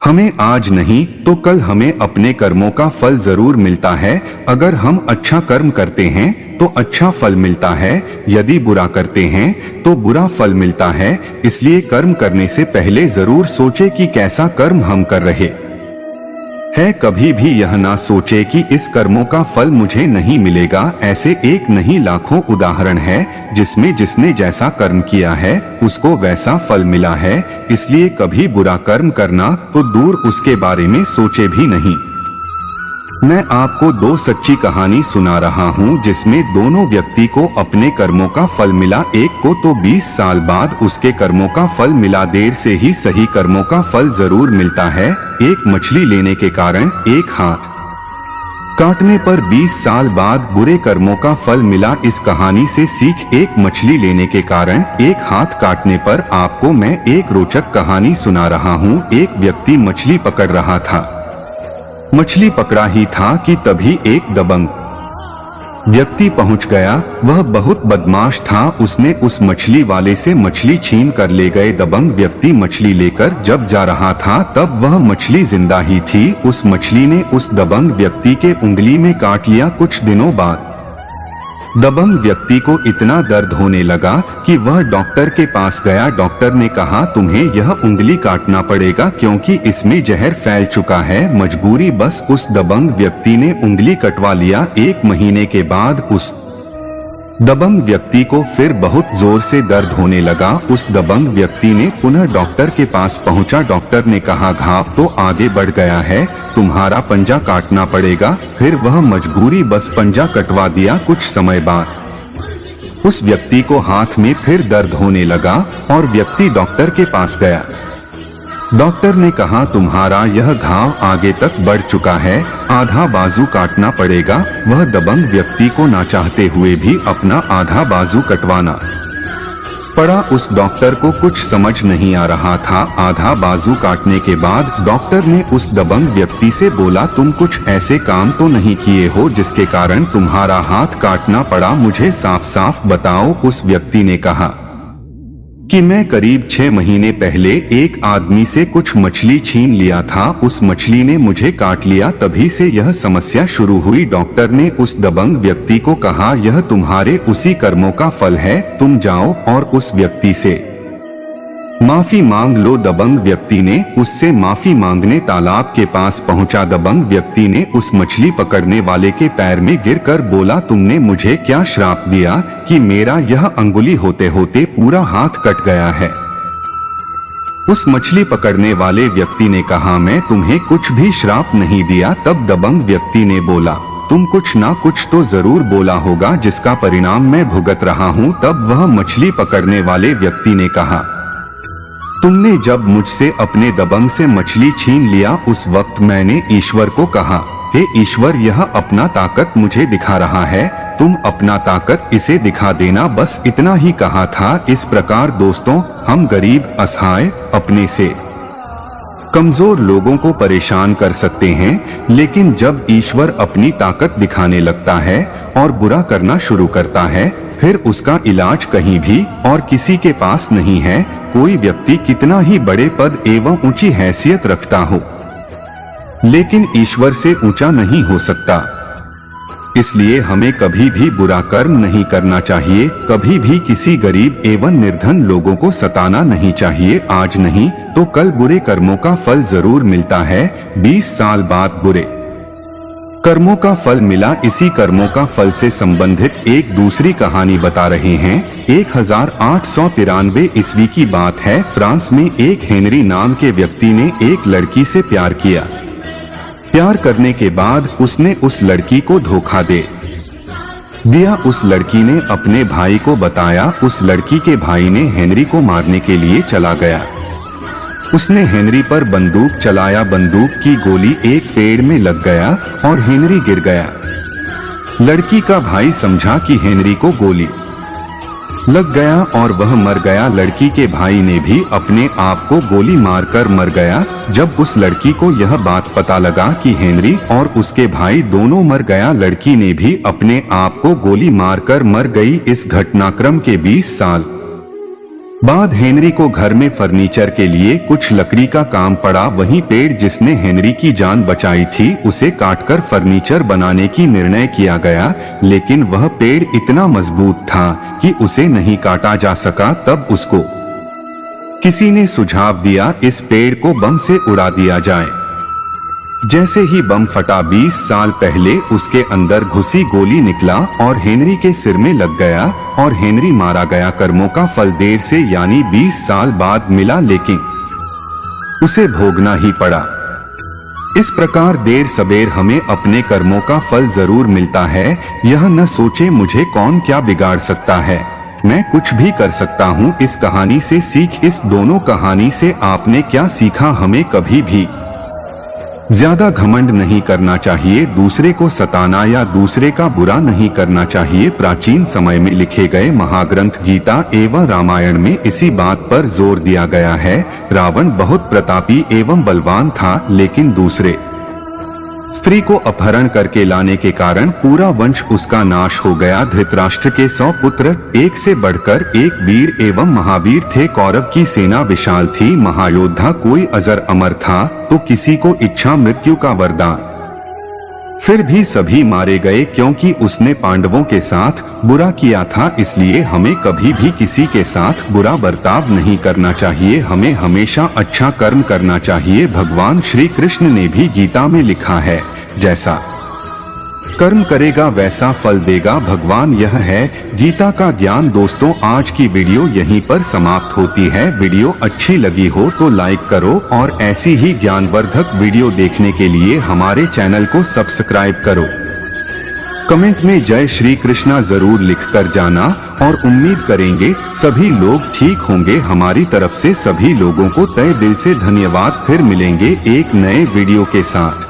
हमें आज नहीं तो कल हमें अपने कर्मों का फल जरूर मिलता है। अगर हम अच्छा कर्म करते हैं तो अच्छा फल मिलता है, यदि बुरा करते हैं तो बुरा फल मिलता है। इसलिए कर्म करने से पहले जरूर सोचे कि कैसा कर्म हम कर रहे है। कभी भी यह ना सोचे कि इस कर्मों का फल मुझे नहीं मिलेगा। ऐसे एक नहीं लाखों उदाहरण है जिसमें जिसने जैसा कर्म किया है उसको वैसा फल मिला है। इसलिए कभी बुरा कर्म करना तो दूर, उसके बारे में सोचे भी नहीं। मैं आपको दो सच्ची कहानी सुना रहा हूँ जिसमें दोनों व्यक्ति को अपने कर्मों का फल मिला। एक को तो 20 साल बाद उसके कर्मों का फल मिला। देर से ही सही कर्मों का फल जरूर मिलता है। एक मछली लेने के कारण एक हाथ काटने पर 20 साल बाद बुरे कर्मों का फल मिला। इस कहानी से सीख, एक मछली लेने के कारण एक हाथ काटने पर। आपको मैं एक रोचक कहानी सुना रहा हूँ। एक व्यक्ति मछली पकड़ रहा था। मछली पकड़ा ही था कि तभी एक दबंग व्यक्ति पहुंच गया। वह बहुत बदमाश था। उसने उस मछली वाले से मछली छीन कर ले गए। दबंग व्यक्ति मछली लेकर जब जा रहा था तब वह मछली जिंदा ही थी। उस मछली ने उस दबंग व्यक्ति के उंगली में काट लिया। कुछ दिनों बाद दबंग व्यक्ति को इतना दर्द होने लगा कि वह डॉक्टर के पास गया। डॉक्टर ने कहा, तुम्हें यह उंगली काटना पड़ेगा क्योंकि इसमें जहर फैल चुका है। मजबूरी बस उस दबंग व्यक्ति ने उंगली कटवा लिया। 1 महीने के बाद उस दबंग व्यक्ति को फिर बहुत जोर से दर्द होने लगा। उस दबंग व्यक्ति ने पुनः डॉक्टर के पास पहुंचा। डॉक्टर ने कहा, घाव तो आगे बढ़ गया है, तुम्हारा पंजा काटना पड़ेगा। फिर वह मजबूरी बस पंजा कटवा दिया। कुछ समय बाद उस व्यक्ति को हाथ में फिर दर्द होने लगा और व्यक्ति डॉक्टर के पास गया। डॉक्टर ने कहा, तुम्हारा यह घाव आगे तक बढ़ चुका है, आधा बाजू काटना पड़ेगा। वह दबंग व्यक्ति को ना चाहते हुए भी अपना आधा बाजू कटवाना पड़ा। उस डॉक्टर को कुछ समझ नहीं आ रहा था। आधा बाजू काटने के बाद डॉक्टर ने उस दबंग व्यक्ति से बोला, तुम कुछ ऐसे काम तो नहीं किए हो जिसके कारण तुम्हारा हाथ काटना पड़ा, मुझे साफ साफ बताओ। उस व्यक्ति ने कहा कि मैं करीब 6 महीने पहले एक आदमी से कुछ मछली छीन लिया था। उस मछली ने मुझे काट लिया, तभी से यह समस्या शुरू हुई। डॉक्टर ने उस दबंग व्यक्ति को कहा, यह तुम्हारे उसी कर्मों का फल है, तुम जाओ और उस व्यक्ति से माफी मांग लो। दबंग व्यक्ति ने उससे माफी मांगने तालाब के पास पहुंचा। दबंग व्यक्ति ने उस मछली पकड़ने वाले के पैर में गिरकर बोला, तुमने मुझे क्या श्राप दिया कि मेरा यह अंगुली होते होते पूरा हाथ कट गया है। उस मछली पकड़ने वाले व्यक्ति ने कहा, मैं तुम्हें कुछ भी श्राप नहीं दिया। तब दबंग व्यक्ति ने बोला, तुम कुछ ना कुछ तो जरूर बोला होगा जिसका परिणाम मैं भुगत रहा हूँ। तब वह मछली पकड़ने वाले व्यक्ति ने कहा, तुमने जब मुझसे अपने दबंग से मछली छीन लिया उस वक्त मैंने ईश्वर को कहा, हे ईश्वर, यह अपना ताकत मुझे दिखा रहा है, तुम अपना ताकत इसे दिखा देना। बस इतना ही कहा था। इस प्रकार दोस्तों, हम गरीब, असहाय, अपने से कमजोर लोगों को परेशान कर सकते हैं, लेकिन जब ईश्वर अपनी ताकत दिखाने लगता है और बुरा करना शुरू करता है, फिर उसका इलाज कहीं भी और किसी के पास नहीं है। कोई व्यक्ति कितना ही बड़े पद एवं ऊंची हैसियत रखता हो, लेकिन ईश्वर से ऊंचा नहीं हो सकता। इसलिए हमें कभी भी बुरा कर्म नहीं करना चाहिए। कभी भी किसी गरीब एवं निर्धन लोगों को सताना नहीं चाहिए। आज नहीं तो कल बुरे कर्मों का फल जरूर मिलता है। 20 साल बाद बुरे कर्मों का फल मिला। इसी कर्मों का फल से संबंधित एक दूसरी कहानी बता रहे हैं। 1893 ईस्वी की बात है। फ्रांस में एक हेनरी नाम के व्यक्ति ने एक लड़की से प्यार किया। प्यार करने के बाद उसने उस लड़की को धोखा दे दिया। उस लड़की ने अपने भाई को बताया। उस लड़की के भाई ने हेनरी को मारने के लिए चला गया। उसने हेनरी पर बंदूक चलाया। बंदूक की गोली एक पेड़ में लग गया और हेनरी गिर गया। लड़की का भाई समझा कि हेनरी को गोली लग गया और वह मर गया। लड़की के भाई ने भी अपने आप को गोली मारकर मर गया। जब उस लड़की को यह बात पता लगा कि हेनरी और उसके भाई दोनों मर गया, लड़की ने भी अपने आप को गोली मारकर मर गई। इस घटनाक्रम के 20 साल बाद हेनरी को घर में फर्नीचर के लिए कुछ लकड़ी का काम पड़ा। वहीं पेड़ जिसने हेनरी की जान बचाई थी उसे काटकर फर्नीचर बनाने की निर्णय किया गया, लेकिन वह पेड़ इतना मजबूत था कि उसे नहीं काटा जा सका। तब उसको किसी ने सुझाव दिया इस पेड़ को बम से उड़ा दिया जाए। जैसे ही बम फटा 20 साल पहले उसके अंदर घुसी गोली निकला और हेनरी के सिर में लग गया और हेनरी मारा गया। कर्मों का फल देर से यानी 20 साल बाद मिला, लेकिन उसे भोगना ही पड़ा। इस प्रकार देर सबेर हमें अपने कर्मों का फल जरूर मिलता है। यह न सोचे मुझे कौन क्या बिगाड़ सकता है, मैं कुछ भी कर सकता हूँ। इस कहानी से सीख, इस दोनों कहानी से आपने क्या सीखा? हमें कभी भी ज्यादा घमंड नहीं करना चाहिए, दूसरे को सताना या दूसरे का बुरा नहीं करना चाहिए। प्राचीन समय में लिखे गए महाग्रंथ गीता एवं रामायण में इसी बात पर जोर दिया गया है। रावण बहुत प्रतापी एवं बलवान था, लेकिन दूसरे स्त्री को अपहरण करके लाने के कारण पूरा वंश उसका नाश हो गया। धृतराष्ट्र के 100 पुत्र, एक से बढ़कर एक वीर एवं महावीर थे। कौरव की सेना विशाल थी, महायोद्धा कोई अजर अमर था तो किसी को इच्छा मृत्यु का वरदान। फिर भी सभी मारे गए क्योंकि उसने पांडवों के साथ बुरा किया था। इसलिए हमें कभी भी किसी के साथ बुरा बर्ताव नहीं करना चाहिए, हमें हमेशा अच्छा कर्म करना चाहिए। भगवान श्री कृष्ण ने भी गीता में लिखा है, जैसा कर्म करेगा वैसा फल देगा। भगवान यह है गीता का ज्ञान। दोस्तों, आज की वीडियो यहीं पर समाप्त होती है। वीडियो अच्छी लगी हो तो लाइक करो और ऐसी ही ज्ञानवर्धक वीडियो देखने के लिए हमारे चैनल को सब्सक्राइब करो। कमेंट में जय श्री कृष्णा जरूर लिख कर जाना और उम्मीद करेंगे सभी लोग ठीक होंगे। हमारी तरफ से सभी लोगों को तहे दिल से धन्यवाद। फिर मिलेंगे एक नए वीडियो के साथ।